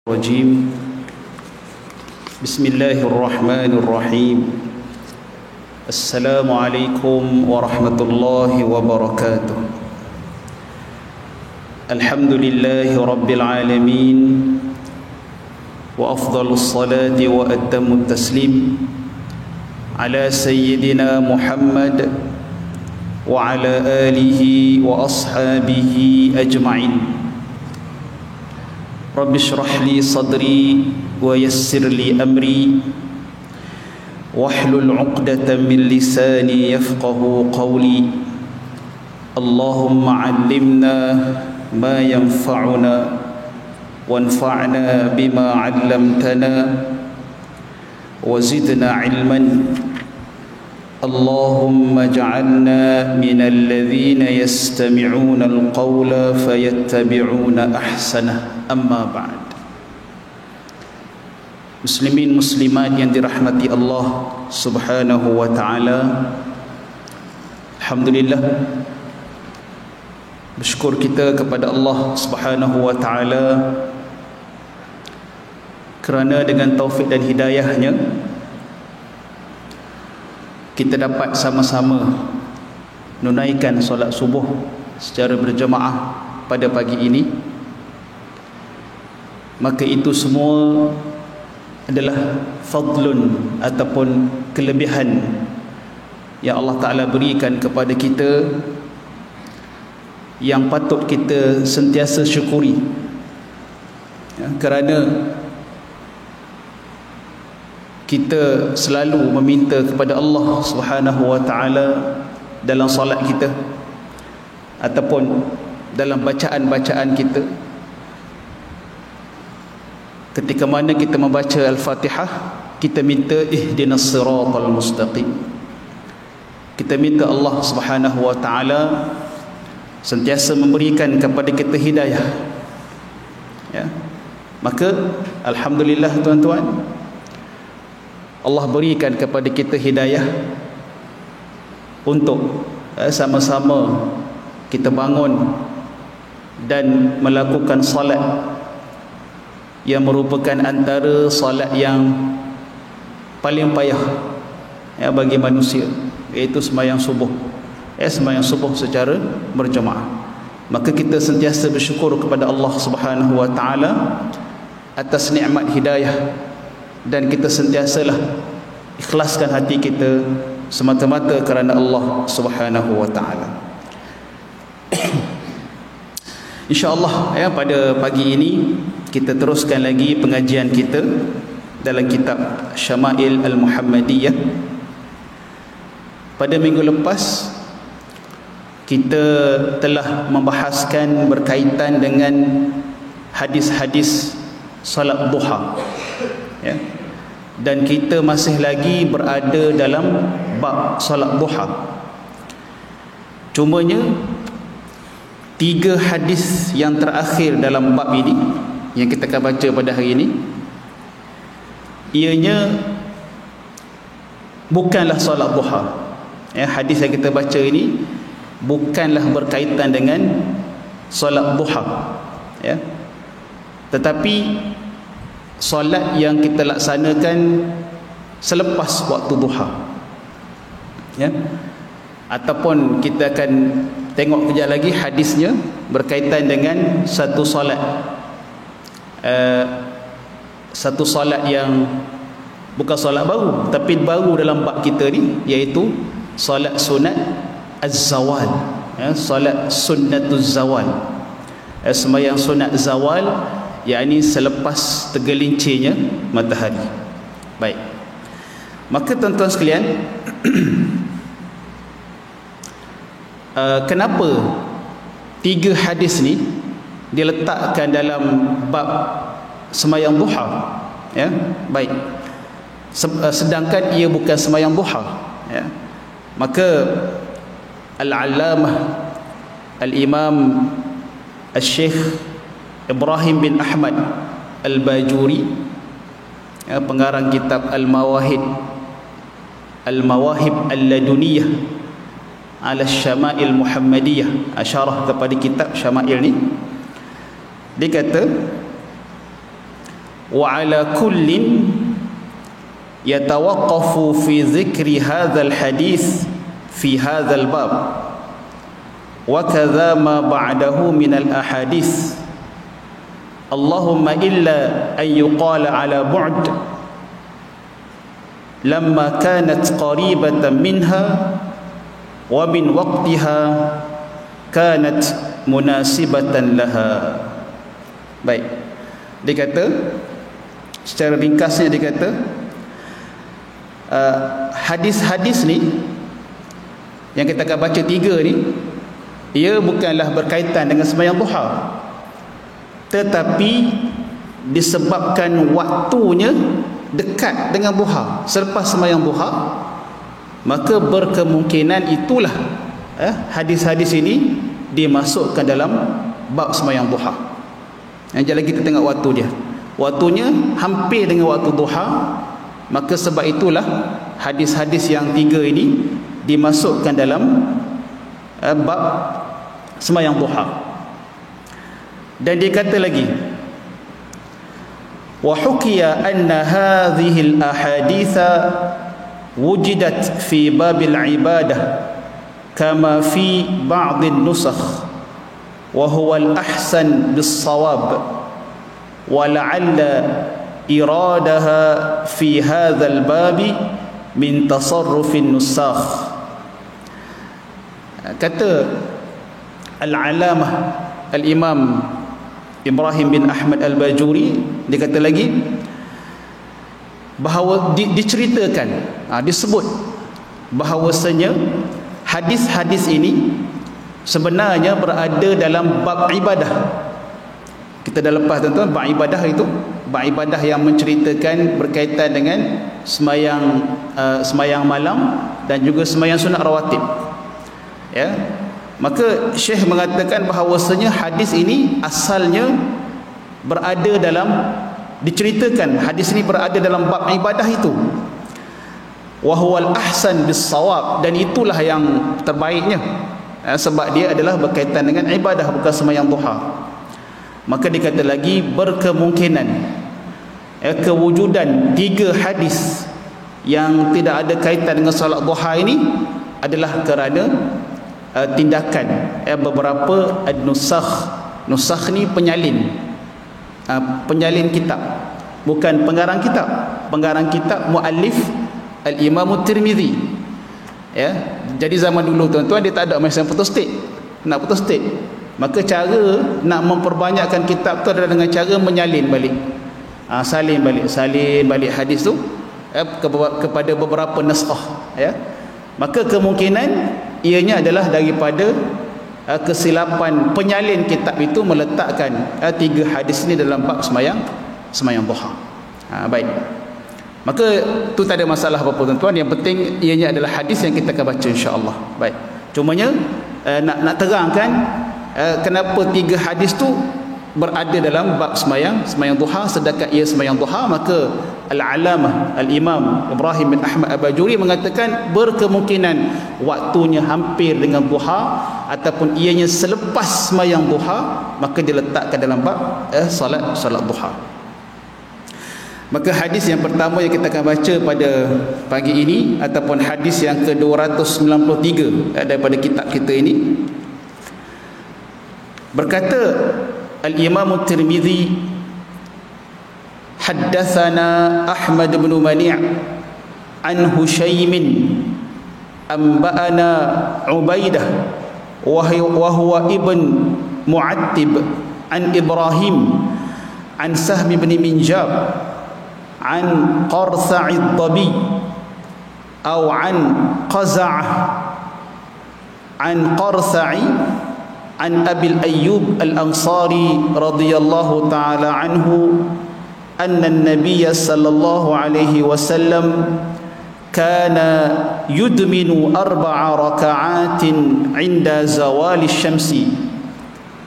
الرجيم بسم الله الرحمن الرحيم السلام عليكم ورحمة الله وبركاته الحمد لله رب العالمين وأفضل الصلاة وأتم التسليم على سيدنا محمد وعلى آله وأصحابه أجمعين رب اشرح لي صدري ويسر لي أمري واحلل عقدة من لساني يفقه قولي اللهم علمنا ما ينفعنا وانفعنا بما علمتنا وزدنا علما اللهم اجعلنا من الذين يستمعون القول فيتبعون أحسنه أما بعد. Muslimin muslimat yang dirahmati Allah Subhanahu wa taala, alhamdulillah, bersyukur kita kepada Allah Subhanahu wa taala kerana dengan taufik dan hidayahnya kita dapat sama-sama menunaikan solat subuh secara berjemaah pada pagi ini. Maka itu semua adalah fadlun ataupun kelebihan yang Allah Ta'ala berikan kepada kita, yang patut kita sentiasa syukuri, ya, kerana kita selalu meminta kepada Allah Subhanahu wa taala dalam solat kita ataupun dalam bacaan-bacaan kita. Ketika mana kita membaca Al-Fatihah, kita minta ihdinas siratal mustaqim. Kita minta Allah Subhanahu wa taala sentiasa memberikan kepada kita hidayah. Ya. Maka alhamdulillah tuan-tuan, Allah berikan kepada kita hidayah untuk sama-sama kita bangun dan melakukan salat yang merupakan antara salat yang paling payah, ya, bagi manusia, iaitu sembahyang subuh. Sembahyang subuh secara berjemaah. Maka kita sentiasa bersyukur kepada Allah Subhanahu wa taala atas nikmat hidayah, dan kita sentiasalah ikhlaskan hati kita semata-mata kerana Allah Subhanahu wa taala. InsyaAllah, ya, pada pagi ini kita teruskan lagi pengajian kita dalam kitab Syama'il Al-Muhammadiyah. Pada minggu lepas kita telah membahaskan berkaitan dengan hadis-hadis salat duha, ya. Dan kita masih lagi berada dalam bab salat duha. Cumanya 3 hadis yang terakhir dalam bab ini yang kita akan baca pada hari ini, ianya bukanlah salat duha. Ya, hadis yang kita baca ini bukanlah berkaitan dengan salat duha, ya, tetapi solat yang kita laksanakan selepas waktu duha, ya. Ataupun kita akan tengok kejap lagi hadisnya berkaitan dengan satu solat yang bukan solat baru, tapi baru dalam bab kita ni, iaitu solat sunat az-zawal, ya, solat sunnatuz zawal, sembahyang sunat zawal, yakni selepas tergelincirnya matahari. Baik. Maka tuan-tuan sekalian, kenapa 3 hadis ni diletakkan dalam bab sembahyang duha, ya? Baik. Sedangkan ia bukan sembahyang duha, ya. Maka Al-Allamah Al-Imam Al-Syekh Ibrahim bin Ahmad Al-Bajuri, ya, pengarang kitab Al-Mawahib Al-Laduniyah ala Syama'il Muhammadiyah, asyarah kepada kitab Syama'il ni, dia kata wa ala kullin yatawaqqafu fi dhikri hadzal hadis fi hadzal bab wa kadza ma ba'dahu min al ahadith Allahumma illa an yuqala ala bu'd lamma kanat qaribatan minha wa min waqtiha kanat munasibatan laha. Baik, dia kata secara ringkasnya, dia kata hadis-hadis ni yang kita akan baca 3 ni, ia bukanlah berkaitan dengan sembahyang duha, tetapi disebabkan waktunya dekat dengan duha, selepas sembahyang duha, maka berkemungkinan itulah hadis-hadis ini dimasukkan dalam bab sembahyang duha. Yang lagi kita tengok waktu dia, waktunya hampir dengan waktu duha, maka sebab itulah hadis-hadis yang 3 ini dimasukkan dalam bab sembahyang duha. Dan dia kata lagi, wa hukiya anna hadhihi al-ahaditha wujidat fi babil ibadah kama fi ba'd an-nusakh wa huwa al-ahsan bis-shawab wa la'alla iradaha fi hadha al-bab min tasarruf an-nusakh. Kata al-alamah al-imam Ibrahim bin Ahmad al-Bajuri, dia kata lagi bahawa diceritakan, disebut bahawasanya hadis-hadis ini sebenarnya berada dalam bab ibadah. Kita dah lepas tuan-tuan, bab ibadah itu bab ibadah yang menceritakan berkaitan dengan semayang malam dan juga semayang sunat rawatib. Ya, maka Syekh mengatakan bahawasanya hadis ini asalnya berada dalam, diceritakan hadis ini berada dalam bab ibadah itu, wa huwal ahsan bis shawab, dan itulah yang terbaiknya, sebab dia adalah berkaitan dengan ibadah, bukan sembahyang duha. Maka dikata lagi berkemungkinan kewujudan 3 hadis yang tidak ada kaitan dengan salat duha ini adalah kerana tindakan beberapa nusakh. Nusakh ni penyalin, penyalin kitab, bukan pengarang kitab. Pengarang kitab muallif al-Imam Tirmizi. Ya, jadi zaman dulu tuan-tuan dia tak ada mesin photostat, nak photostat, maka cara nak memperbanyakkan kitab tu adalah dengan cara menyalin balik, salin balik hadis tu kepada beberapa naskah. Ya, maka kemungkinan ianya adalah daripada kesilapan penyalin kitab itu meletakkan 3 hadis ini dalam bab sembahyang duha. Baik, maka tu tak ada masalah apa-apa tuan-tuan, yang penting ianya adalah hadis yang kita akan baca insya-Allah. Baik, cumanya nak terangkan kenapa 3 hadis tu berada dalam bab sembahyang duha, sedangkan ia sembahyang duha. Maka al-alamah al-imam Ibrahim bin Ahmad al-Bajuri mengatakan berkemungkinan waktunya hampir dengan duha ataupun ianya selepas sembahyang duha, maka diletakkan dalam bab salat duha. Maka hadis yang pertama yang kita akan baca pada pagi ini ataupun hadis yang ke-293 daripada kitab kita ini, berkata al-Imam Tirmizi, haddatsana Ahmad bin Mani' an Hushaymin anba'ana Ubaidah wa huwa ibn Mu'attib an Ibrahim an Sahm bin Minjab an Qarsa'i Tabi atau an Qaza'ah an Qarsa'i an Abil Ayyub al-Ansari radhiyallahu ta'ala anhu anna an-nabiy sallallahu alaihi wasallam kana yudminu 4 raka'atin 'inda zawali syamsi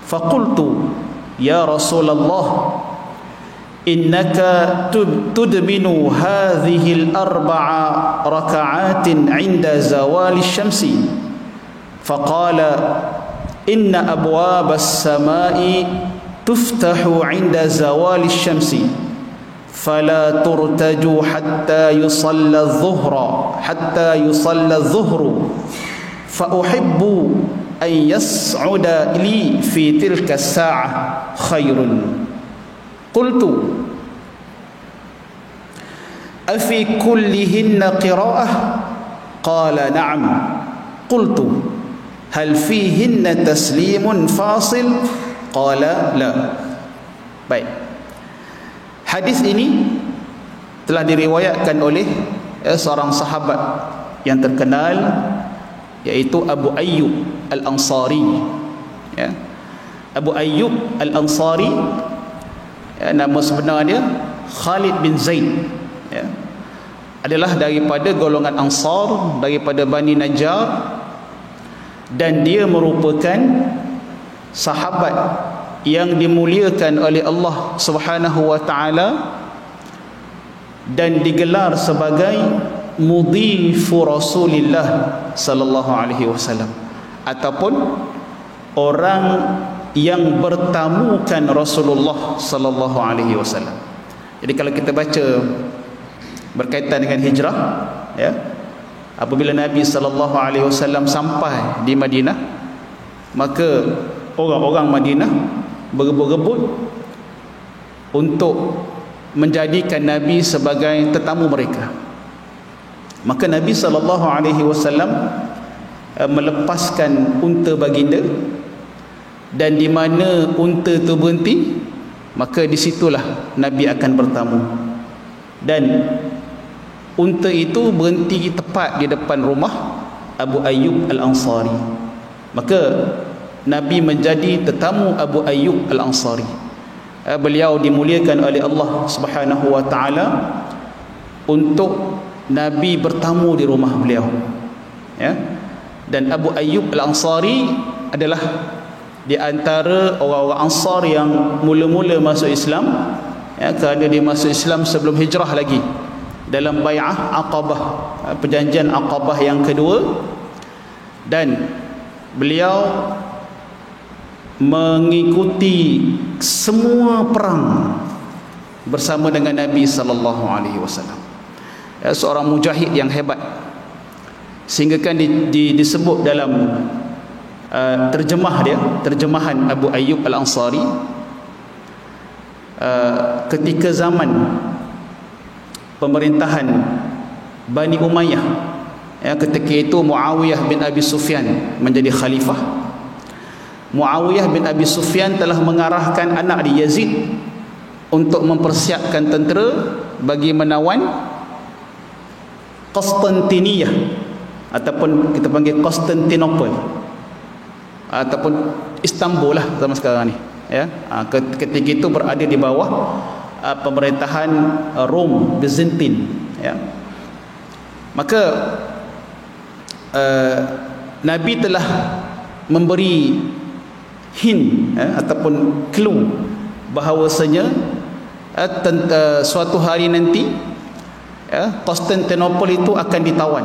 faqultu ya Rasulullah innaka tudminu hadhihi al-4 raka'atin 'inda zawali syamsi faqala inna abwab as-sama'i tuftahu 'inda zawali syamsi fala turtaju hatta yusalla adh-dhuhru fa uhibbu an yas'uda li fi tilka as-sa'ah khairun. Qultu afi kullihinna qira'ah? Qala na'am. Qultu hal fihinna taslimun fasil? Qala la. Baik, hadis ini telah diriwayatkan oleh seorang sahabat yang terkenal, yaitu Abu Ayyub Al-Ansari, ya. Abu Ayyub Al-Ansari, ya, nama sebenar dia Khalid bin Zaid, ya, adalah daripada golongan Ansar, daripada Bani Najjar, dan dia merupakan sahabat yang dimuliakan oleh Allah Subhanahu wa taala dan digelar sebagai mudhifu Rasulillah sallallahu alaihi wasallam, ataupun orang yang bertamukan Rasulullah sallallahu alaihi wasallam. Jadi kalau kita baca berkaitan dengan hijrah, ya, apabila Nabi sallallahu alaihi wasallam sampai di Madinah, maka orang-orang Madinah berebut-rebut untuk menjadikan Nabi sebagai tetamu mereka. Maka Nabi sallallahu alaihi wasallam melepaskan unta baginda, dan di mana unta itu berhenti, maka di situlah Nabi akan bertamu. Dan unta itu berhenti tepat di depan rumah Abu Ayyub Al-Ansari. Maka Nabi menjadi tetamu Abu Ayyub Al-Ansari. Beliau dimuliakan oleh Allah Subhanahu wa taala untuk Nabi bertamu di rumah beliau, ya. Dan Abu Ayyub Al-Ansari adalah di antara orang-orang Ansar yang mula-mula masuk Islam, ya, kerana dia masuk Islam sebelum hijrah lagi, dalam bai'ah Aqabah, perjanjian Aqabah yang kedua. Dan beliau mengikuti semua perang bersama dengan Nabi sallallahu alaihi wasallam. Seorang mujahid yang hebat, sehingga kan disebut dalam terjemahan Abu Ayyub Al-Ansari, ketika zaman pemerintahan Bani Umayyah, ya, ketika itu Muawiyah bin Abi Sufyan menjadi khalifah. Muawiyah bin Abi Sufyan telah mengarahkan anak dia Yazid untuk mempersiapkan tentera bagi menawan Konstantiniyah, ataupun kita panggil Konstantinopel, ataupun Istanbul lah zaman sekarang ni, ya. Ketika itu berada di bawah pemerintahan Rom Byzantine, ya. Maka Nabi telah memberi hint, ataupun clue bahawasanya suatu hari nanti, ya, Konstantinopel itu akan ditawan,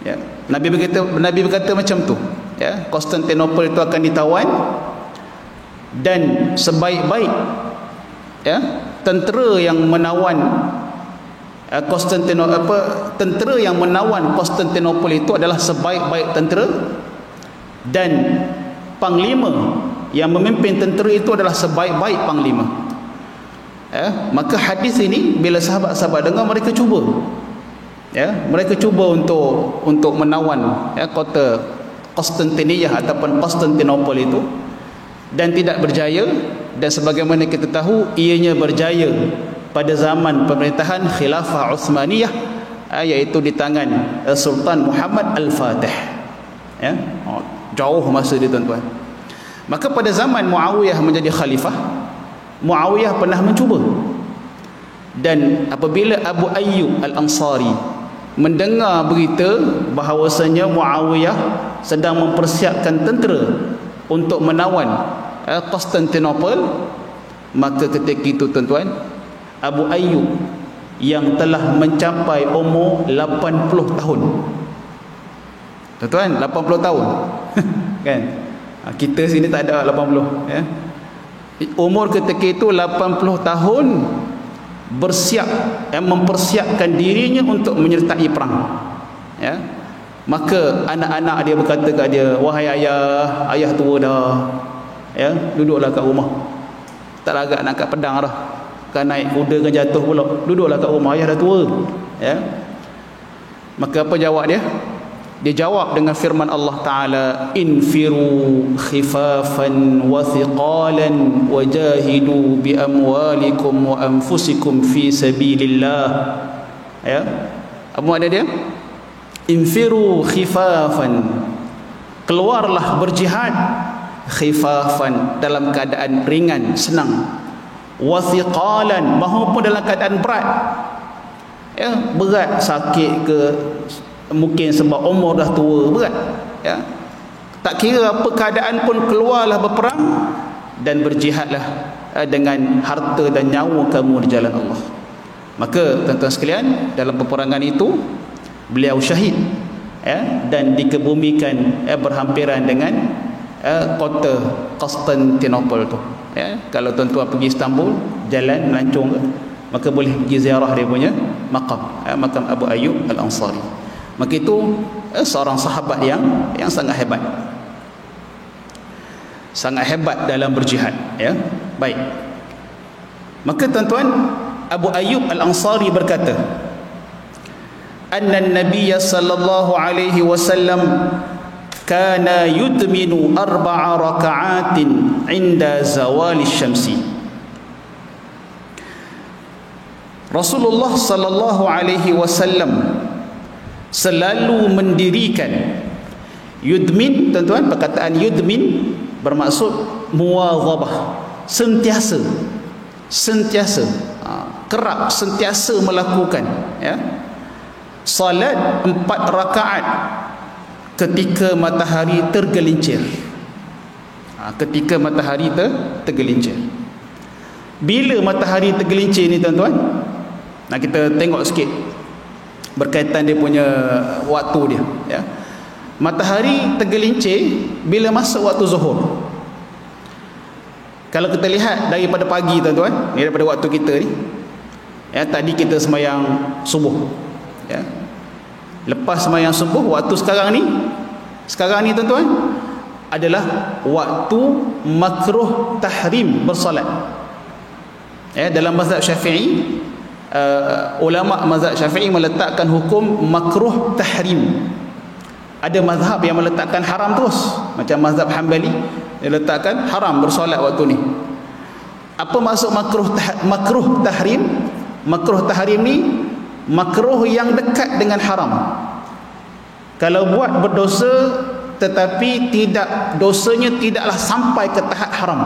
ya. Nabi berkata macam tu, ya, Konstantinopel itu akan ditawan, dan sebaik-baik, ya, tentera yang menawan tentera yang menawan Konstantinopel itu adalah sebaik-baik tentera, dan panglima yang memimpin tentera itu adalah sebaik-baik panglima. Maka hadis ini bila sahabat-sahabat dengar, mereka cuba, ya, mereka cuba untuk menawan, ya, kota Konstantiniyah ataupun Konstantinopel itu, dan tidak berjaya. Dan sebagaimana kita tahu, ianya berjaya pada zaman pemerintahan Khilafah Uthmaniyah, iaitu di tangan Sultan Muhammad Al-Fatih, ya. Jauh masa dia, tuan-tuan. Maka pada zaman Muawiyah menjadi khalifah, Muawiyah pernah mencuba. Dan apabila Abu Ayyub Al-Ansari mendengar berita bahawasanya Muawiyah sedang mempersiapkan tentera untuk menawan Konstantinopel, maka ketika itu, tuan-tuan, Abu Ayyub yang telah mencapai umur 80 tahun, tuan-tuan, 80 tahun kan, kita sini tak ada 80, ya. Umur ketika itu 80 tahun, bersiap, mempersiapkan dirinya untuk menyertai perang, ya. Maka anak-anak dia berkata kat dia, wahai ayah, ayah tua dah, ya, duduklah kat rumah, tak lagak nak kat pedang dah, kan naik kuda kan jatuh pula, duduklah kat rumah, ayah dah tua, ya. Maka apa jawab dia? Dia jawab dengan firman Allah Ta'ala, infiru khifafan wa thiqalan wajahidu bi amwalikum wa anfusikum fi sabilillah. Ya, apa makna dia? Infiru khifafan, keluarlah berjihad, khifafan dalam keadaan ringan, senang, wa thiqalan maupun dalam keadaan berat, ya, berat, sakit ke, mungkin sebab umur dah tua, berat, ya, tak kira apa keadaan pun keluarlah berperang dan berjihadlah dengan harta dan nyawa kamu di jalan Allah. Maka tuan-tuan sekalian, dalam peperangan itu beliau syahid, ya, dan dikebumikan, berhampiran dengan kota Konstantinopel tu, ya. Kalau tuan-tuan pergi Istanbul, jalan melancong, maka boleh pergi ziarah dia punya makam, makam Abu Ayyub Al-Ansari. Maka itu seorang sahabat yang sangat hebat, sangat hebat dalam berjihad, ya. Baik, maka tuan-tuan, Abu Ayyub Al-Ansari berkata, anna an-nabiy sallallahu alaihi wasallam kana yudminu 4 raka'atin 'inda zawali syamsi. Rasulullah sallallahu alaihi wasallam selalu mendirikan, yudmin, tuan-tuan, perkataan yudmin bermaksud muwadhabah, sentiasa, kerap, sentiasa melakukan, ya, salat 4 rakaat ketika matahari tergelincir. Ketika matahari tergelincir. Bila matahari tergelincir ni, tuan-tuan, nak kita tengok sikit berkaitan dia punya waktu dia, ya. Matahari tergelincir bila masuk waktu zuhur. Kalau kita lihat daripada pagi, tuan-tuan, ni daripada waktu kita ni, ya, tadi kita sembahyang subuh, ya. Lepas sembahyang subuh, waktu sekarang ni tuan-tuan, adalah waktu makruh tahrim bersolat, ya. Dalam mazhab Syafi'i, ulama mazhab Syafi'i meletakkan hukum makruh tahrim. Ada mazhab yang meletakkan haram terus, macam mazhab Hanbali, dia letakkan haram bersolat waktu ni. Apa maksud makruh tahrim? Makruh tahrim ni makruh yang dekat dengan haram. Kalau buat berdosa tetapi dosanya tidaklah sampai ke tahap haram,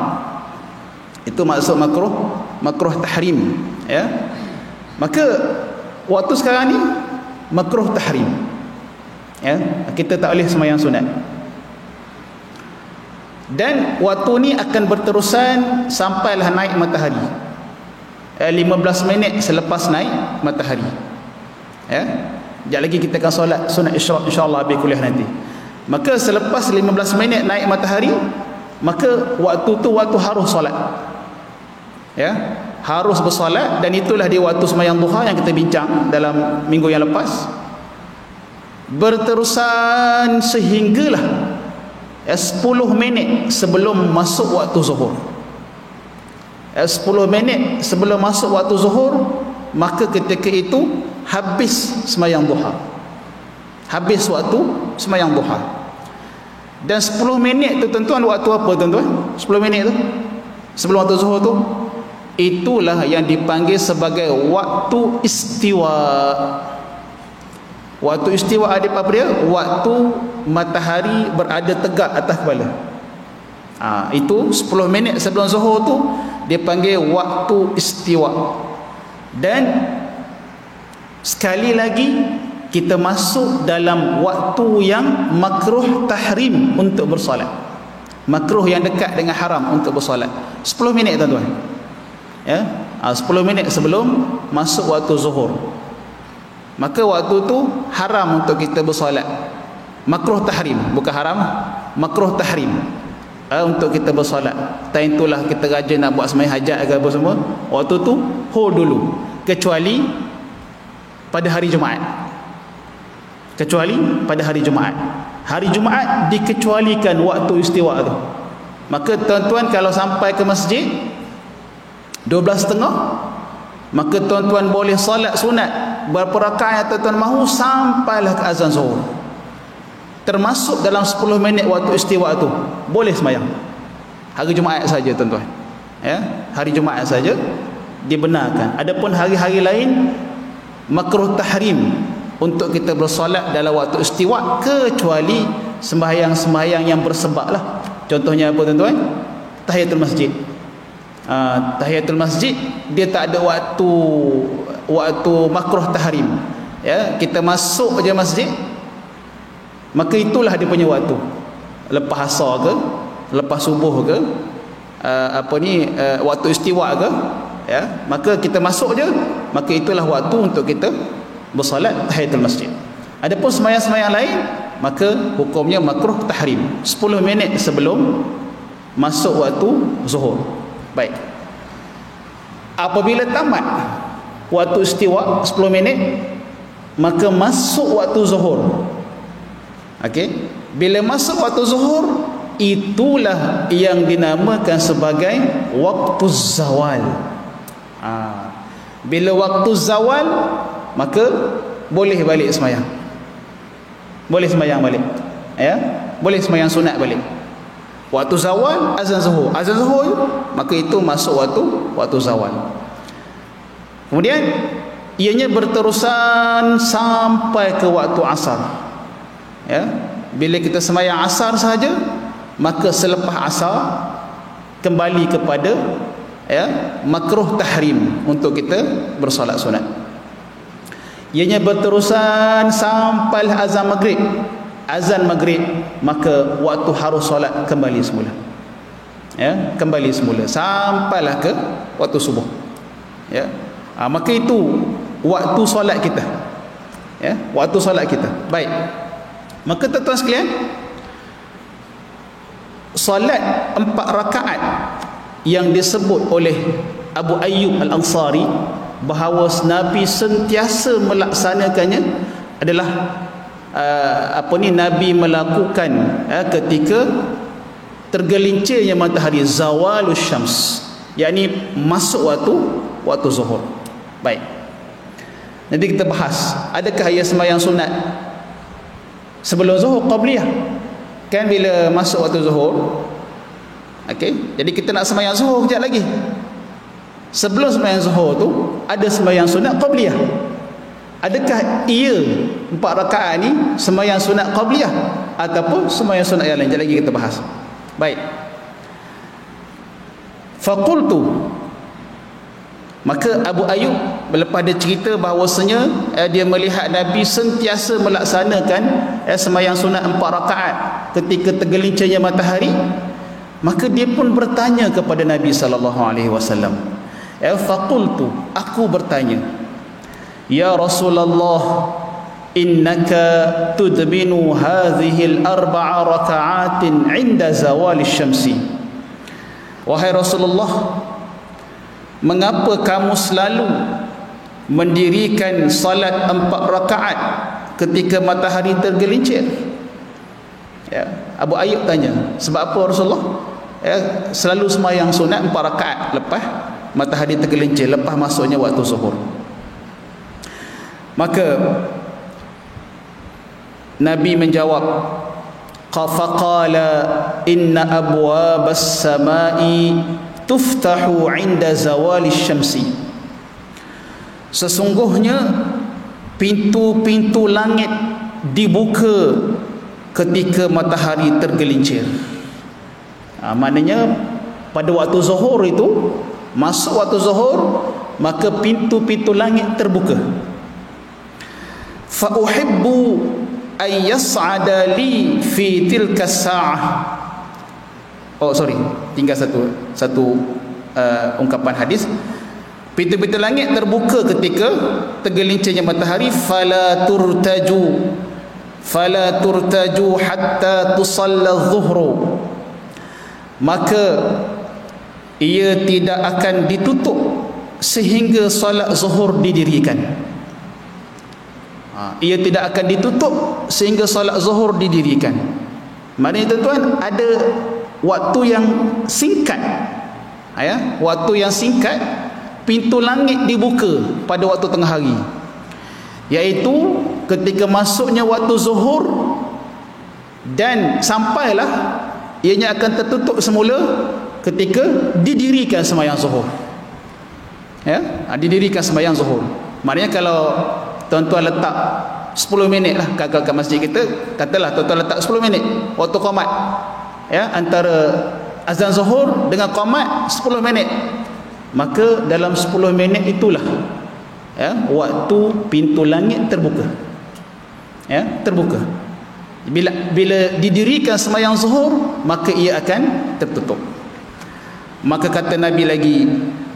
itu maksud makruh tahrim, ya. Maka waktu sekarang ni makruh tahrim, ya, kita tak boleh sembahyang sunat. Dan waktu ni akan berterusan sampailah naik matahari, 15 minit selepas naik matahari, ya. Sekejap lagi kita akan solat sunat isyraq, insya-Allah habis kuliah nanti. Maka selepas 15 minit naik matahari, maka waktu tu waktu harus solat, ya, harus bersolat. Dan itulah dia waktu sembahyang duha yang kita bincang dalam minggu yang lepas, berterusan sehinggalah 10 minit sebelum masuk waktu zuhur. 10 minit sebelum masuk waktu zuhur, maka ketika itu habis sembahyang duha, habis waktu sembahyang duha. Dan 10 minit tu, tuan-tuan, waktu apa, tuan-tuan? 10 minit tu sebelum waktu zuhur tu, itulah yang dipanggil sebagai waktu istiwa. Waktu istiwa ada apa dia? Waktu matahari berada tegak atas kepala. Itu 10 minit sebelum zuhur tu dipanggil waktu istiwa. Dan sekali lagi kita masuk dalam waktu yang makruh tahrim untuk bersolat, makruh yang dekat dengan haram untuk bersolat. 10 minit, tuan-tuan, ya, 10 minit sebelum masuk waktu zuhur. Maka waktu tu haram untuk kita bersolat, makruh tahrim, bukan haram, makruh tahrim, untuk kita bersolat. Time itulah kita rajin nak buat sembahyang hajat ke apa semua, waktu tu hold dulu. kecuali pada hari Jumaat. Kecuali pada hari Jumaat. Hari Jumaat dikecualikan waktu istiwa tu. Maka tuan-tuan kalau sampai ke masjid 12.30, maka tuan-tuan boleh solat sunat berapa rakaat yang tuan-tuan mahu sampailah ke azan zuhur. Termasuk dalam 10 minit waktu istiwa tu boleh sembahyang. Hari Jumaat saja tuan-tuan. Ya, hari Jumaat saja dibenarkan. Adapun hari-hari lain makruh tahrim untuk kita bersolat dalam waktu istiwa, kecuali sembahyang-sembahyang yang bersebab lah. Contohnya apa tuan-tuan? Tahiyatul masjid. Tahiyatul masjid dia tak ada waktu makruh tahrim. Ya, kita masuk je masjid, maka itulah dia punya waktu. Lepas asar ke, lepas subuh ke, waktu istiwa ke, ya, maka kita masuk je, maka itulah waktu untuk kita bersolat tahiyatul masjid. Adapun sembahyang-sembahyang lain, maka hukumnya makruh tahrim 10 minit sebelum masuk waktu zuhur. Baik. Apabila tamat waktu istiwa 10 minit, maka masuk waktu zuhur. Okey, bila masuk waktu zuhur, itulah yang dinamakan sebagai waktu zawal. Bila waktu zawal, maka boleh balik sembahyang. Boleh sembahyang balik. Ya, boleh sembahyang sunat balik. Waktu zawal azan zuhur. Azan zuhur, maka itu masuk waktu zawal. Kemudian ianya berterusan sampai ke waktu asar. Ya, bila kita sembahyang asar saja, maka selepas asar kembali kepada makruh tahrim untuk kita bersolat sunat. Ianya berterusan sampai azan maghrib. Azan maghrib, maka waktu harus solat kembali semula. Ya, kembali semula sampailah ke waktu subuh. Ya, maka itu waktu solat kita. Ya, waktu solat kita. Baik. Maka tuan-tuan sekalian, solat 4 rakaat yang disebut oleh Abu Ayyub Al-Ansari bahawa Nabi sentiasa melaksanakannya adalah Nabi melakukan ketika tergelincirnya matahari, zawalus syams, yakni masuk waktu zuhur. Baik. Nanti kita bahas, adakah ia sembahyang sunat sebelum zuhur qabliyah? Kan bila masuk waktu zuhur, okey, jadi kita nak sembahyang zuhur kejap lagi. Sebelum sembahyang zuhur tu ada sembahyang sunat qabliyah. Adakah ia 4 rakaat ni sembahyang sunat qabliyah ataupun sembahyang sunat yang lain? Sekejap lagi kita bahas. Baik. Faqultu, maka Abu Ayyub lepas dia cerita bahawasanya dia melihat Nabi sentiasa melaksanakan sembahyang sunat 4 rakaat ketika tergelincirnya matahari, maka dia pun bertanya kepada Nabi sallallahu alaihi wasallam. Faqultu, aku bertanya, ya Rasulullah, innaka tudbinu hadhihi al-4 raka'atin 'inda zawali syamsi. Wahai Rasulullah, mengapa kamu selalu mendirikan salat 4 rakaat ketika matahari tergelincir? Ya, Abu Ayyub tanya, sebab apa Rasulullah selalu sembahyang sunat 4 rakaat lepas matahari tergelincir, lepas masuknya waktu zuhur? Maka Nabi menjawab, faqala inna abwabas samai tuftahu 'inda zawali syamsi. Sesungguhnya pintu-pintu langit dibuka ketika matahari tergelincir. Maknanya pada waktu zuhur itu, masuk waktu zuhur, maka pintu-pintu langit terbuka. Fa uhibbu ay yas'ada li fi tilka sa'ah. Tinggal satu ungkapan hadis. Pintu-pintu langit terbuka ketika tergelincirnya matahari. Fala turtaju hatta tusalla zuhru. Maka ia tidak akan ditutup sehingga solat zuhur didirikan. Ia tidak akan ditutup sehingga solat zuhur didirikan. Maknanya tuan-tuan, ada waktu yang singkat, ya, waktu yang singkat pintu langit dibuka pada waktu tengah hari, iaitu ketika masuknya waktu zuhur dan sampailah ianya akan tertutup semula ketika didirikan sembahyang zuhur. Ya, didirikan sembahyang zuhur. Maknanya kalau tuan-tuan letak 10 minit lah kat masjid kita, katalah tuan-tuan letak 10 minit waktu qamat, ya, antara azan zuhur dengan qamat 10 minit, maka dalam 10 minit itulah, ya, waktu pintu langit terbuka, ya, terbuka. Bila didirikan sembahyang zuhur, maka ia akan tertutup. Maka kata Nabi lagi,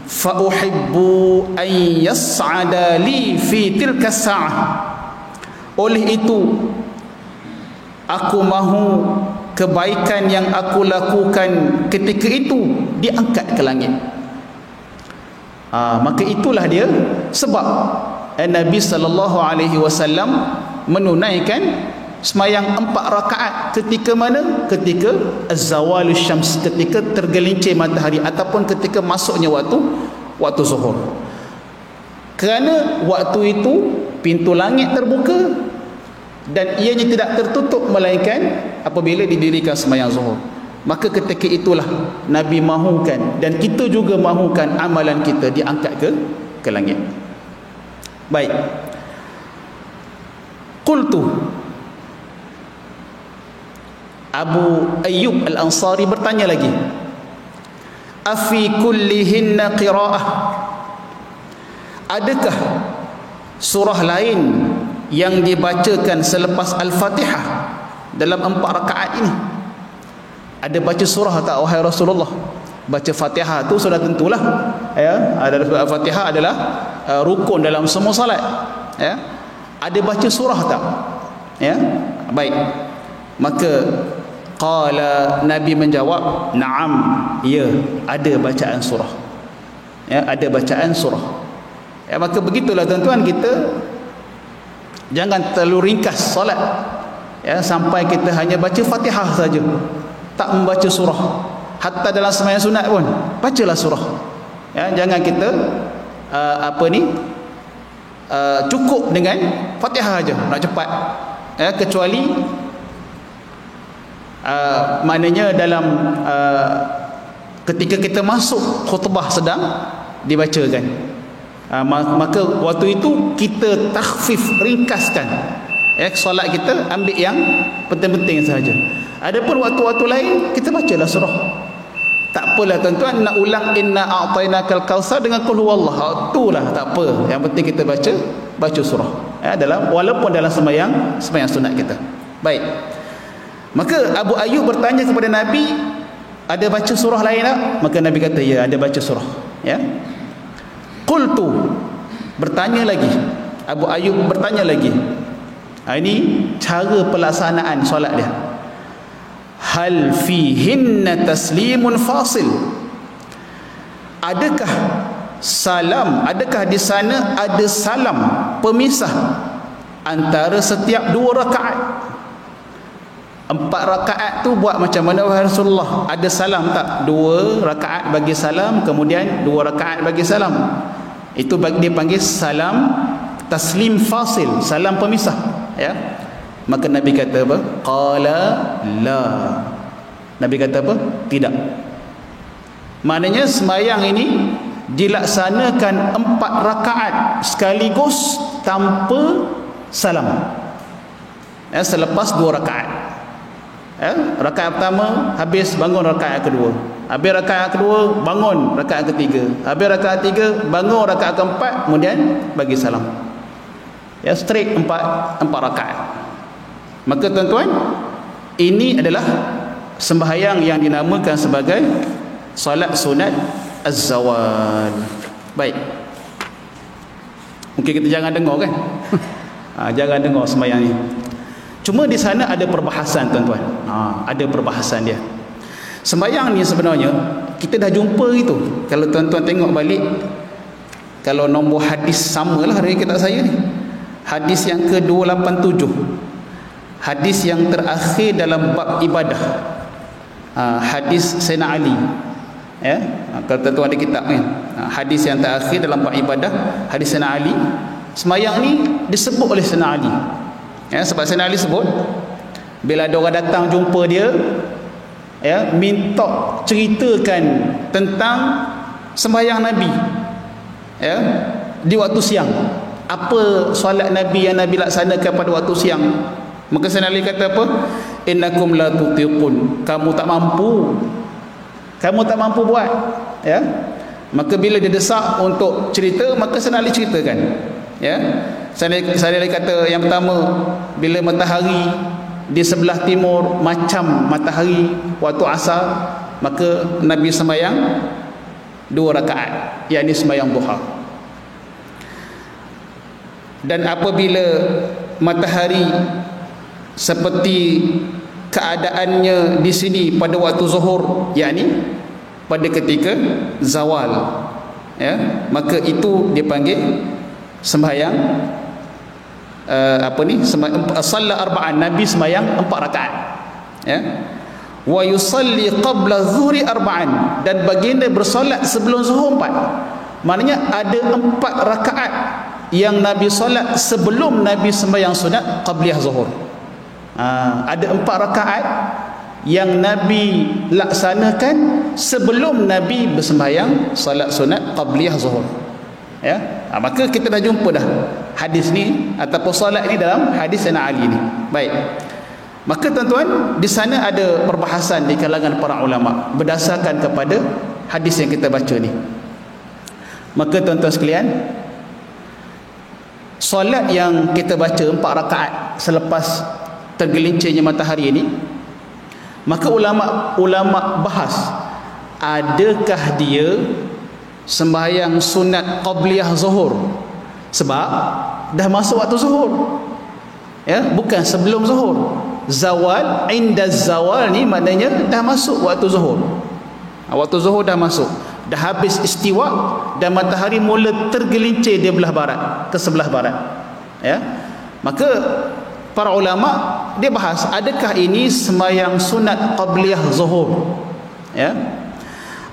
fa uhibbu an yas'ada li fi tilka sa'ah, oleh itu aku mahu kebaikan yang aku lakukan ketika itu diangkat ke langit. Maka itulah dia sebab Nabi sallallahu alaihi wasallam menunaikan semayang 4 rakaat ketika mana? Ketika az-zawalus syams, ketika tergelincir matahari, ataupun ketika masuknya waktu zuhur. Kerana waktu itu pintu langit terbuka dan ianya tidak tertutup melainkan apabila didirikan semayang zuhur. Maka ketika itulah Nabi mahukan, dan kita juga mahukan, amalan kita diangkat ke langit. Baik. Qultu, Abu Ayyub Al-Ansari bertanya lagi, afi kullihinna qira'ah, adakah surah lain yang dibacakan selepas Al-Fatihah dalam 4 rakaat ini? Ada baca surah tak wahai Rasulullah? Baca Fatihah tu sudah tentulah, ya, ada Al-Fatihah adalah rukun dalam semua salat, ya. Ada baca surah tak? Ya, baik. Maka qala, Nabi menjawab, na'am, ya, ada bacaan surah, ya, ada bacaan surah. Ya, maka begitulah tuan-tuan, kita jangan terlalu ringkas solat, ya, sampai kita hanya baca Fatihah saja, tak membaca surah. Hatta dalam sembahyang sunat pun bacalah surah, ya. Jangan kita cukup dengan Fatihah saja, nak cepat, ya, kecuali maknanya dalam ketika kita masuk khutbah sedang dibacakan, maka waktu itu kita takhfif, ringkaskan, ya, solat kita ambil yang penting-penting sahaja. Adapun waktu-waktu lain kita bacalah surah. Tak apalah tuan-tuan, nak ulang inna a'tainakal kautsar dengan qul huwallah, itulah tak apa. Yang penting kita baca surah, ya, walaupun dalam sembahyang sunat kita. Baik. Maka Abu Ayyub bertanya kepada Nabi, ada baca surah lain tak? Maka Nabi kata, ya, ada baca surah, ya. Qultu, bertanya lagi, Abu Ayyub bertanya lagi. Ini cara pelaksanaan solat dia. Hal fihinna taslimun fasil, adakah salam, adakah di sana ada salam pemisah antara setiap 2 rakaat? 4 rakaat tu buat macam mana wahai Rasulullah? Ada salam tak? 2 rakaat bagi salam, kemudian 2 rakaat bagi salam. Itu dia panggil salam taslim fasil, salam pemisah, ya. Maka Nabi kata apa? Qala la. Nabi kata apa? Tidak. Maknanya sembahyang ini dilaksanakan 4 rakaat sekaligus tanpa salam, ya, selepas 2 rakaat. Ya, rakaat pertama habis, bangun rakaat kedua. Habis rakaat kedua, bangun rakaat ketiga. Habis rakaat tiga, bangun rakaat keempat, kemudian bagi salam. Ya, straight 4 rakaat. Maka tuan-tuan, ini adalah sembahyang yang dinamakan sebagai solat sunat az-zawal. Baik. Mungkin kita jangan dengar kan? Jangan dengar sembahyang ni. Cuma di sana ada perbahasan tuan-tuan. Ada perbahasan dia. Sembahyang ni sebenarnya kita dah jumpa itu. Kalau tuan-tuan tengok balik kalau nombor hadis samalah dengan kitab saya ni. Hadis yang ke-287. Hadis yang terakhir dalam bab ibadah. Hadis Sayyidina Ali. Ya, kalau tentu ada kitab kan. Hadis yang terakhir dalam bab ibadah, hadis Sayyidina Ali. Semayang ni disebut oleh Sayyidina Ali. Ya, sebab Sayyidina Ali sebut bila ada orang datang jumpa dia, ya, minta ceritakan tentang sembahyang Nabi, ya, di waktu siang. Apa solat Nabi yang Nabi laksanakan pada waktu siang? Maka Sayyidina Ali kata apa? Innakum la tutiqun. Kamu tak mampu. Kamu tak mampu buat, ya. Maka bila dia desak untuk cerita, maka Sayyidina Ali ceritakan, ya. Sayyidina Ali kata yang pertama, bila matahari di sebelah timur macam matahari waktu asar, maka Nabi sembahyang 2 rakaat, yakni sembahyang duha. Dan apabila matahari seperti keadaannya di sini pada waktu zuhur, yakni pada ketika zawal, ya, maka itu dipanggil sembahyang salla arba'an. Nabi sembahyang 4 rakaat, ya. Wa yusalli qabla zuhri arba'an, dan baginda bersolat sebelum zuhur 4. Maknanya ada 4 rakaat yang Nabi solat sebelum Nabi sembahyang sunat qabliyah zuhur. Ada 4 rakaat yang Nabi laksanakan sebelum Nabi bersembahyang salat sunat qabliyah zuhur, ya. Maka kita dah jumpa dah hadis ni ataupun solat ni dalam hadis Sayyidina Ali ni. Baik, maka tuan-tuan, di sana ada perbahasan di kalangan para ulama berdasarkan kepada hadis yang kita baca ni. Maka tuan-tuan sekalian, solat yang kita baca 4 rakaat selepas tergelincirnya matahari ini, maka ulama bahas adakah dia sembahyang sunat qabliyah zuhur, sebab dah masuk waktu zuhur, ya, bukan sebelum zuhur. Zawal, inda zawal ni maknanya dah masuk waktu zuhur. Waktu zuhur dah masuk, dah habis istiwa dan matahari mula tergelincir di belah barat, ke sebelah barat, ya. Maka para ulama dia bahas adakah ini sembahyang sunat qabliyah zuhur, ya,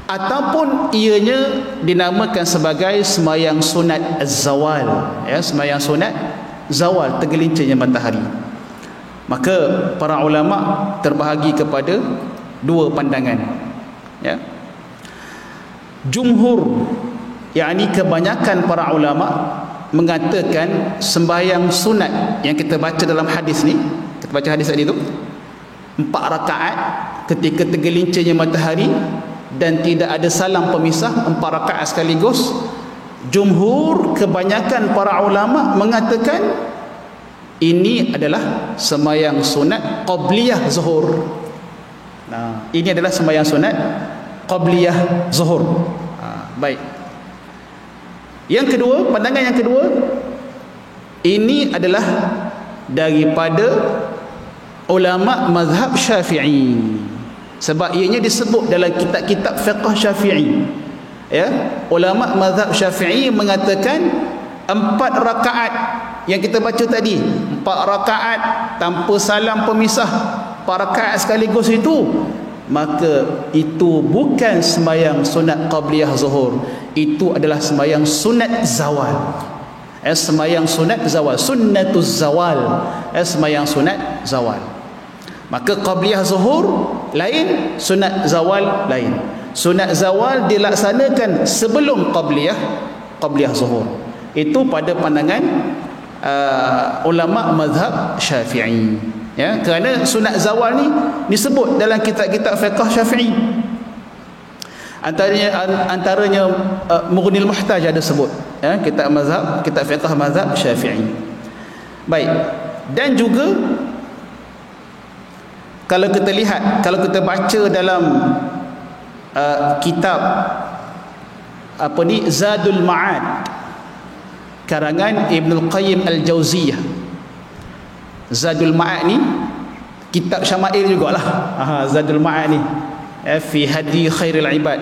ataupun ianya dinamakan sebagai sembahyang sunat az-zawal, ya, sembahyang sunat zawal, tergelincirnya matahari. Maka para ulama terbahagi kepada 2 pandangan, ya. Jumhur, yakni kebanyakan para ulama mengatakan sembahyang sunat yang kita baca dalam hadis ni, kita baca hadis tadi tu 4 rakaat ketika tergelincirnya matahari dan tidak ada salam pemisah, 4 rakaat sekaligus. Jumhur, kebanyakan para ulama mengatakan ini adalah sembahyang sunat qabliyah zuhur. Ini adalah sembahyang sunat qabliyah zuhur. Baik. Yang kedua, pandangan yang kedua, ini adalah daripada ulama mazhab Syafi'i, sebab ianya disebut dalam kitab-kitab fiqh Syafi'i, ya. Ulama mazhab Syafi'i mengatakan 4 rakaat yang kita baca tadi, 4 rakaat tanpa salam pemisah, 4 rakaat sekaligus itu, maka itu bukan sembahyang sunat qabliyah zuhur, itu adalah sembahyang sunat zawal. Sembahyang sunat zawal, sunnatuz zawal, sembahyang sunat zawal. Maka qabliyah zuhur lain, sunat zawal lain. Sunat zawal dilaksanakan sebelum qabliyah zuhur. Itu pada pandangan ulama mazhab Syafi'i, ya, kerana sunat zawal ni disebut dalam kitab-kitab fiqh Syafi'i. Antaranya Mughnil Muhtaj ada sebut, ya, kitab fiqh mazhab Syafi'i. Baik. Dan juga kalau kita lihat, kalau kita baca dalam kitab Zadul Ma'ad karangan Ibnul Qayyim Al-Jauziyah. Zadul Ma'ad ni kitab Syama'il jugalah. Zadul Ma'ad ni fi hadi khairil ibad,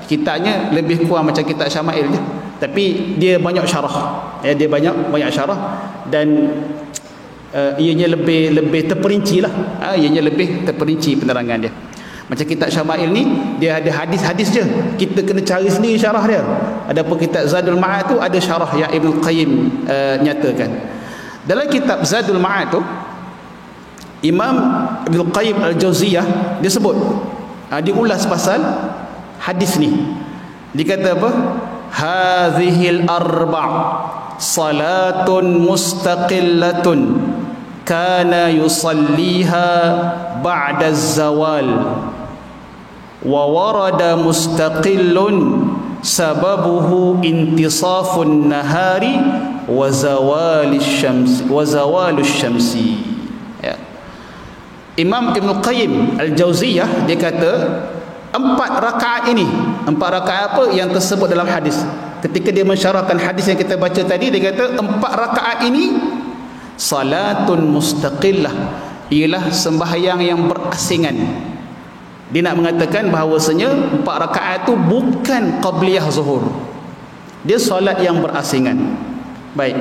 kitabnya lebih kurang macam kitab Syama'il je, tapi dia banyak syarah, ya, dia banyak syarah, dan ianya lebih terperinci lah, ianya lebih terperinci penerangan dia. Macam kitab Syama'il ni, dia ada hadis-hadis je, kita kena cari sendiri syarah dia. Adapun kitab Zadul Ma'ad tu ada syarah yang Ibn Qayyim nyatakan. Dalam kitab Zadul Ma'ad tu, Imam Ibn Qayyim Al-Jauziyah dia sebut, dia ulas pasal hadis ni. Dia kata apa? Hadhil arba' salatun mustaqillatun kana yusalliha ba'da az-zawal wa warada mustaqillun sababuhu intisafun nahari wa zawalush syamsi. Ya. Imam Ibn Qayyim Al-Jauziyah dia kata 4 rakaat ini, 4 rakaat apa yang tersebut dalam hadis. Ketika dia mensyarahkan hadis yang kita baca tadi, dia kata 4 rakaat ini salatun mustaqillah, ialah sembahyang yang berasingan. Dia nak mengatakan bahawasanya 4 rakaat itu bukan qabliyah zuhur, dia solat yang berasingan. Baik.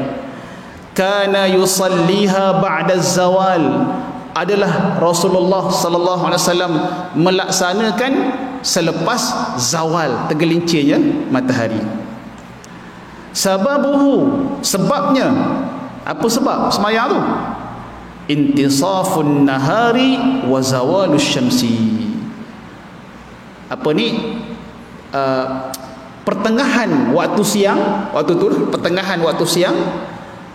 Kana yusalliha ba'da zawal, adalah Rasulullah sallallahu alaihi wasallam melaksanakan selepas zawal, tergelincirnya matahari. Sababuhu, sebabnya apa sebab sembahyang tu? Intisafun nahari wa zawalush syamsi. Apa ni? Pertengahan waktu siang, waktu tu pertengahan waktu siang,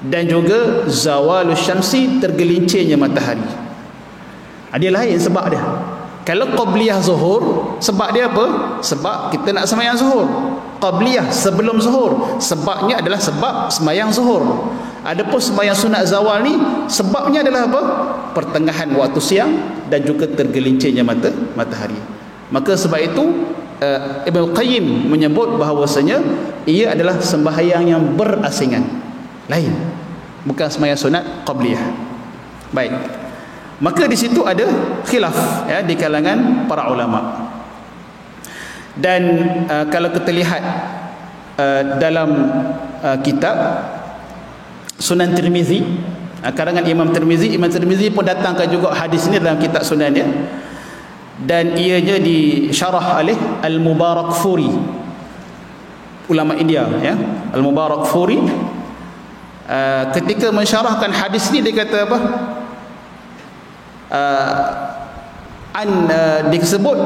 dan juga zawalush syamsi, tergelincirnya matahari. Dia lain sebab dia. Kalau qabliyah zuhur, sebab dia apa? Sebab kita nak sembahyang zuhur. Qabliyah sebelum zuhur, sebabnya adalah sebab sembahyang zuhur. Adapun sembahyang sunat zawal ni, sebabnya adalah apa? Pertengahan waktu siang dan juga tergelincirnya matahari. Maka sebab itu Ibn Qayyim menyebut bahawasanya ia adalah sembahyang yang berasingan, lain, bukan sembahyang sunat qabliyah. Baik. Maka di situ ada khilaf, ya, di kalangan para ulama. Dan kalau kita lihat dalam kitab Sunan Tirmizi, karangan Imam Tirmizi pun datangkan juga hadis ini dalam kitab Sunan dia, dan ianya disyarah oleh Al-Mubarakfuri, ulama India, ya. Al-Mubarakfuri ketika mensyarahkan hadis ini, dia kata apa? Disebut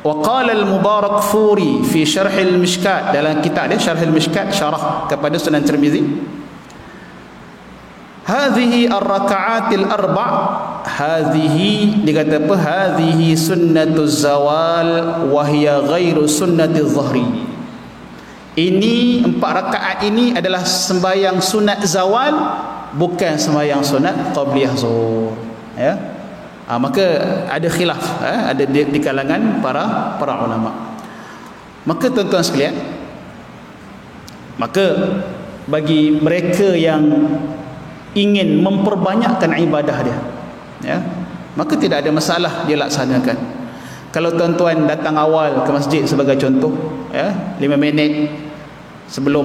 وقال المباركفوري في شرح المشكات, dalam kitab dia Syarh al-Mishkat, syarah kepada Sunan Tirmizi, hadhihi ar-raka'atil arba', hadhihi, dia kata apa? Hadhihi sunnatuz zawal wa hiya ghairu sunnatiz zahri. Ini 4 rakaat ini adalah sembahyang sunat zawal, bukan sembahyang sunat qabliyah zuhur, ya. Maka ada khilaf, ada di kalangan para ulama. Maka tuan-tuan sekalian, maka bagi mereka yang ingin memperbanyakkan ibadah dia, ya, maka tidak ada masalah dia laksanakan. Kalau tuan-tuan datang awal ke masjid sebagai contoh, ya, 5 minit sebelum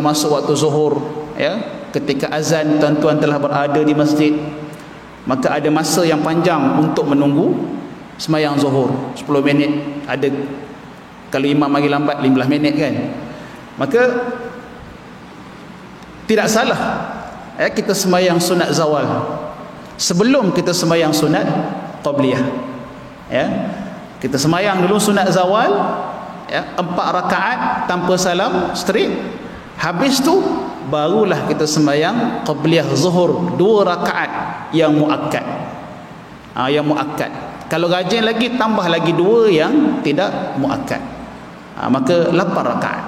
masuk waktu zuhur, ya, ketika azan tuan-tuan telah berada di masjid, maka ada masa yang panjang untuk menunggu sembahyang zuhur, 10 minit. Ada kalau imam mari lambat 15 minit kan. Maka tidak salah, ya, kita sembahyang sunat zawal sebelum kita sembahyang sunat qabliyah, ya. Kita sembahyang dulu sunat zawal, ya, 4 rakaat tanpa salam straight. Habis tu barulah kita sembahyang qabliyah zuhur 2 rakaat yang muakkad. Yang muakkad. Kalau rajin lagi tambah lagi 2 yang tidak muakkad. Maka 8 rakaat.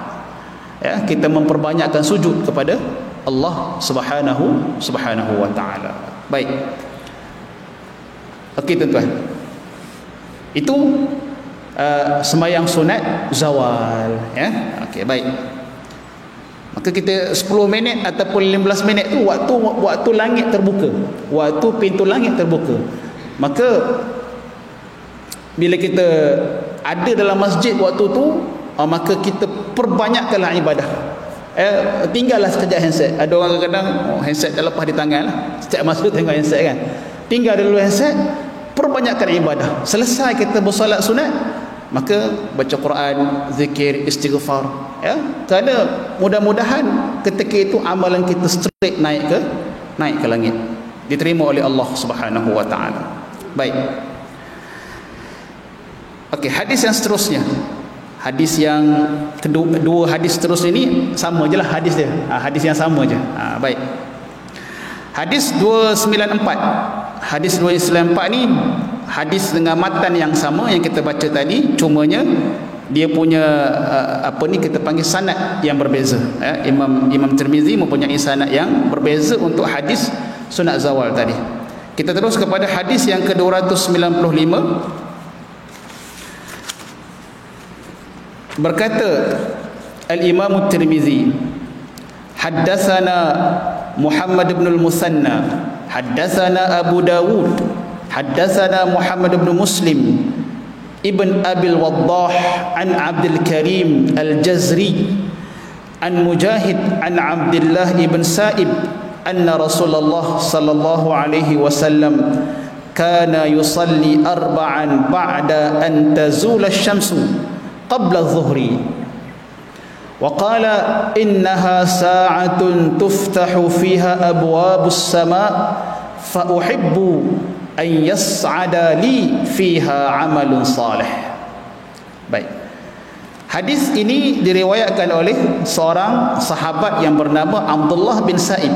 Ya, kita memperbanyakkan sujud kepada Allah Subhanahu wa taala. Baik. Okey tuan-tuan. Itu sembahyang sunat zawal, ya. Okey, baik. Maka kita 10 minit ataupun 15 minit tu waktu langit terbuka, waktu pintu langit terbuka. Maka bila kita ada dalam masjid waktu tu, maka kita perbanyakkanlah ibadah. Tinggallah sekejap handset. Ada orang kadang handset dah lepas di tangan lah. Setiap masa tengok handset kan. Tinggal dulu handset, perbanyakkan ibadah. Selesai kita bersolat sunat, maka baca Quran, zikir, istighfar, ya. Kerana mudah-mudahan ketika itu amalan kita straight naik ke langit, diterima oleh Allah Subhanahu wa taala. Baik. Okey, hadis yang seterusnya. Hadis yang kedua, dua hadis terus ini sama je lah hadis dia. Hadis yang sama je. Baik. Hadis 294. Hadis 294 ni hadis dengan matan yang sama yang kita baca tadi, cumanya dia punya kita panggil sanad yang berbeza. Imam Tirmizi mempunyai sanad yang berbeza untuk hadis sunat zawal tadi. Kita terus kepada hadis yang ke-295. Berkata Al-Imam Tirmizi, haddatsana Muhammad ibn al-Musanna, haddatsana Abu Dawud, haddatsana Muhammad ibn Muslim ibn Abil Waddah an Abdul Karim al-Jazri an Mujahid an Abdullah ibn Sa'ib anna Rasulullah sallallahu alaihi wasallam kana yusalli arba'an ba'da an tazula asy-syamsu qabla adh-dhuhri wa qala innaha sa'atun tuftahu fiha abwabus sama' fa uhibbu an yas'ada li fiha 'amalun salih. Baik. Hadis ini diriwayatkan oleh seorang sahabat yang bernama Abdullah bin Sa'ib.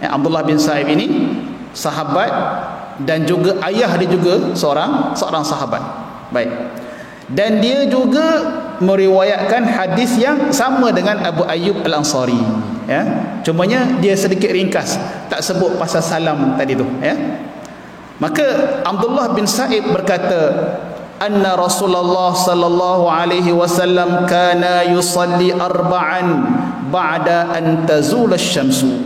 Abdullah bin Sa'ib ini sahabat dan juga ayah dia juga seorang sahabat. Baik. Dan dia juga meriwayatkan hadis yang sama dengan Abu Ayyub Al-Ansari, ya. Cumanya dia sedikit ringkas, tak sebut pasal salam tadi tu, ya. Maka Abdullah bin Sa'ib berkata, anna Rasulullah sallallahu alaihi wasallam kana yusalli arba'an ba'da an tazula asy-syamsu.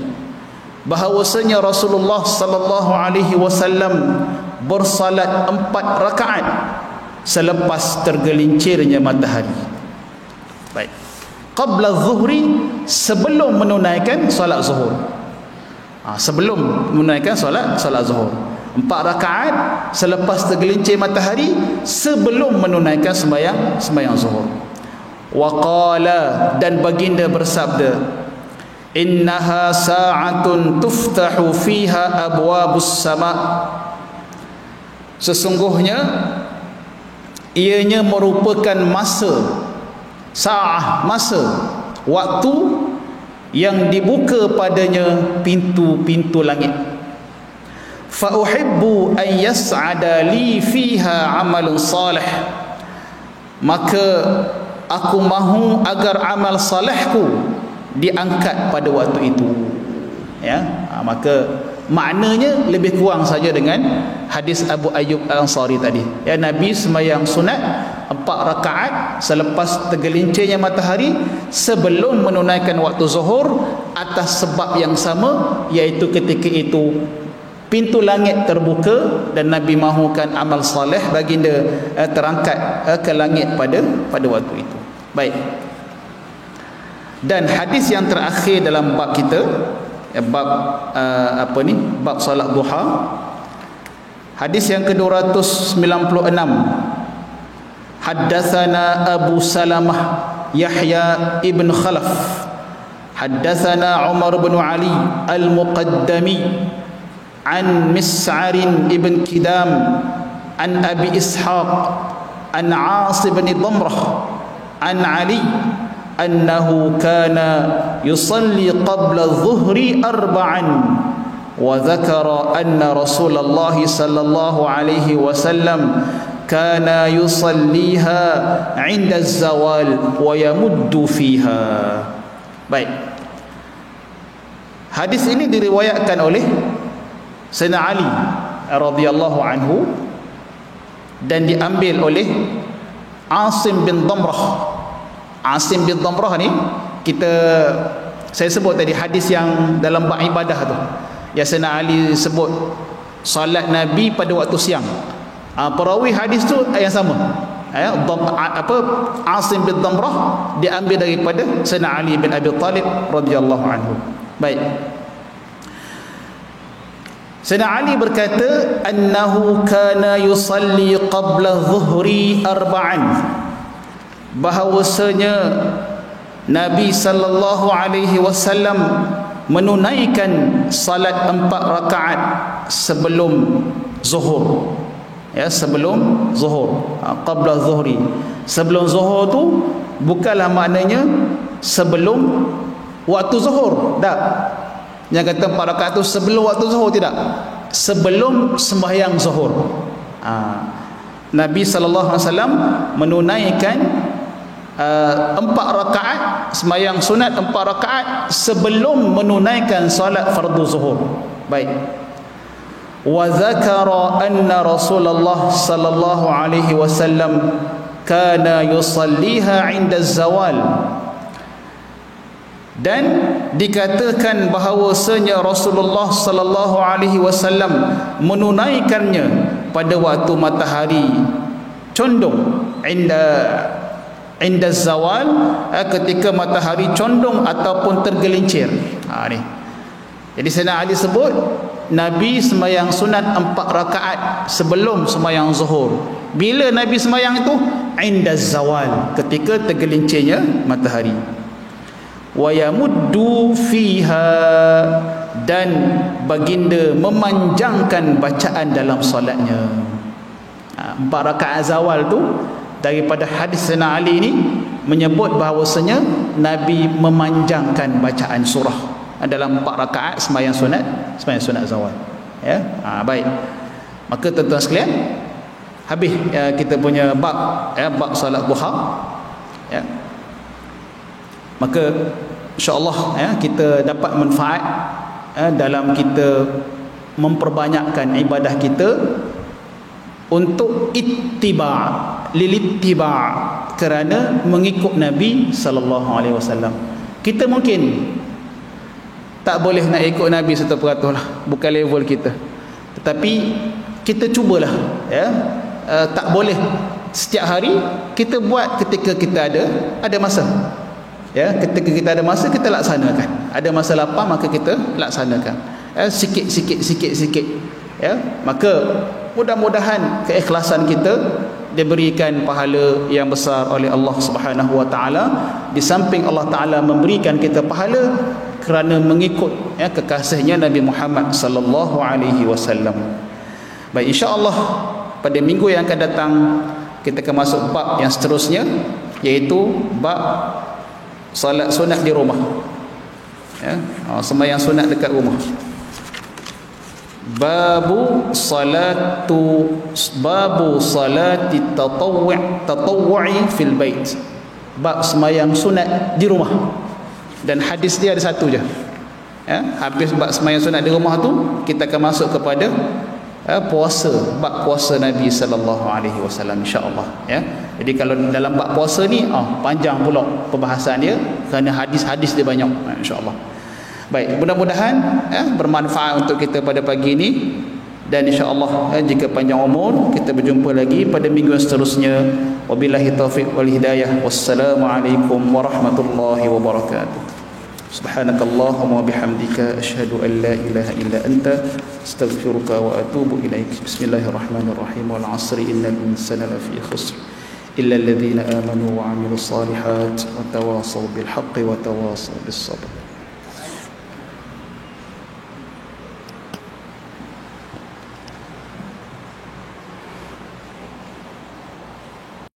Bahawasanya Rasulullah sallallahu alaihi wasallam bersalat 4 rakaat selepas tergelincirnya matahari. Baik. Qabla zuhri, sebelum menunaikan solat zuhur. Sebelum menunaikan solat zuhur. 4 rakaat selepas tergelincir matahari sebelum menunaikan sembahyang zuhur. Wa qala, dan baginda bersabda, innaha sa'atun tuftahu fiha abwabus sama'. Sesungguhnya ianya merupakan masa, waktu yang dibuka padanya pintu-pintu langit. Fa uhibbu an yas'ada li fiha 'amalun salih. Maka aku mahu agar amal salihku diangkat pada waktu itu, ya. Maka maknanya lebih kurang saja dengan hadis Abu Ayyub Al-Ansari tadi, ya. Nabi sembahyang sunat 4 rakaat selepas tergelincirnya matahari sebelum menunaikan waktu zuhur atas sebab yang sama, iaitu ketika itu pintu langit terbuka dan Nabi mahukan amal soleh baginda terangkat ke langit pada waktu itu. Baik. Dan hadis yang terakhir dalam bab kita, bab solat duha, hadis yang ke-296. Haddatsana Abu Salamah Yahya ibn Khalaf, haddatsana Umar bin Ali al-Muqaddami an Mis'ar ibn Kidam an Abi Ishaq an Asim bin Damrah an Ali annahu kana yusalli qabla adh-dhuhri arba'an wa dhakara anna Rasulullah sallallahu alaihi wasallam kana yusalliha 'inda az-zawal wa yamuddu fiha. Baik. Hadis ini diriwayatkan oleh Sayyidina Ali radhiyallahu anhu dan diambil oleh Asim bin Damrah. Asim bin Damrah ni saya sebut tadi hadis yang dalam bab ibadah tu, ya. Sayyidina Ali sebut salat Nabi pada waktu siang. Perawi hadis tu yang sama, Asim bin Damrah diambil daripada Sayyidina Ali bin Abi Talib radhiyallahu anhu. Baik. Sayyidina Ali berkata, annahu kana yusalli qabla dhuhri arba'an, bahawasanya Nabi sallallahu alaihi wasallam menunaikan salat 4 rakaat sebelum zuhur, sebelum zuhur, qabla zuhri. Sebelum zuhur tu bukanlah maknanya sebelum waktu zuhur, tak. Yang kata 4 rakaat tu sebelum waktu zuhur, tidak, sebelum sembahyang zuhur. Nabi sallallahu alaihi wasallam menunaikan 4 rakaat sembahyang sunat, 4 rakaat sebelum menunaikan solat fardu zuhur. Baik. Wa dzakara anna Rasulullah sallallahu alaihi wasallam kana yusalliha 'inda az-zawal, dan dikatakan bahawasanya Rasulullah sallallahu alaihi wasallam menunaikannya pada waktu matahari condong, inda zawal, ketika matahari condong ataupun tergelincir. Ni. Jadi Sayyidina Ali sebut Nabi sembahyang sunat 4 rakaat sebelum sembahyang zuhur. Bila Nabi sembahyang itu? Inda zawal, ketika tergelincirnya matahari. Wa yamuddu fiha, dan baginda memanjangkan bacaan dalam solatnya. 4 rakaat zawal tu, daripada hadis Sayyidina Ali ini menyebut bahawasanya Nabi memanjangkan bacaan surah dalam 4 rakaat sembahyang sunat zawal. Baik. Maka tuan-tuan sekalian, habis kita punya bab bab solat duha. Maka insya-Allah kita dapat manfaat dalam kita memperbanyakkan ibadah kita untuk lilittiba, kerana mengikut Nabi sallallahu alaihi wasallam. Kita mungkin tak boleh nak ikut Nabi 100% lah, bukan level kita. Tetapi kita cubalah, tak boleh setiap hari, kita buat ketika kita ada masa. Ketika kita ada masa, kita laksanakan. Ada masa lapang, maka kita laksanakan. Sikit-sikit. Maka mudah-mudahan keikhlasan kita diberikan pahala yang besar oleh Allah Subhanahu wa taala. Di samping Allah taala memberikan kita pahala kerana mengikut kekasihnya Nabi Muhammad sallallahu alaihi wasallam. Baik, insya-Allah pada minggu yang akan datang kita akan masuk bab yang seterusnya, iaitu bab solat sunat di rumah. Sembahyang sunat dekat rumah. Babu salati tatawwu'i fil bait. Bab sembahyang sunat di rumah. Dan hadis dia ada satu je. Habis bab sembahyang sunat di rumah tu, kita akan masuk kepada puasa, bab puasa Nabi sallallahu alaihi wasallam, insya-Allah. Jadi kalau dalam bab puasa ni panjang pula perbahasan dia kerana hadis-hadis dia banyak, insya-Allah. Baik, mudah-mudahan bermanfaat untuk kita pada pagi ini, dan insya-Allah jika panjang umur kita berjumpa lagi pada minggu yang seterusnya. Wabillahi taufiq wal hidayah. Wassalamualaikum warahmatullahi wabarakatuh. Subhanakallahumma bihamdika asyhadu an la ilaha illa anta astaghfiruka wa atubu ilaik. Bismillahirrahmanirrahim. Wal 'asri innal insana lafi khusr illa alladhina amanu wa 'amilus solihat wa tawasaw bil haqqi wa tawasaw bis sabr.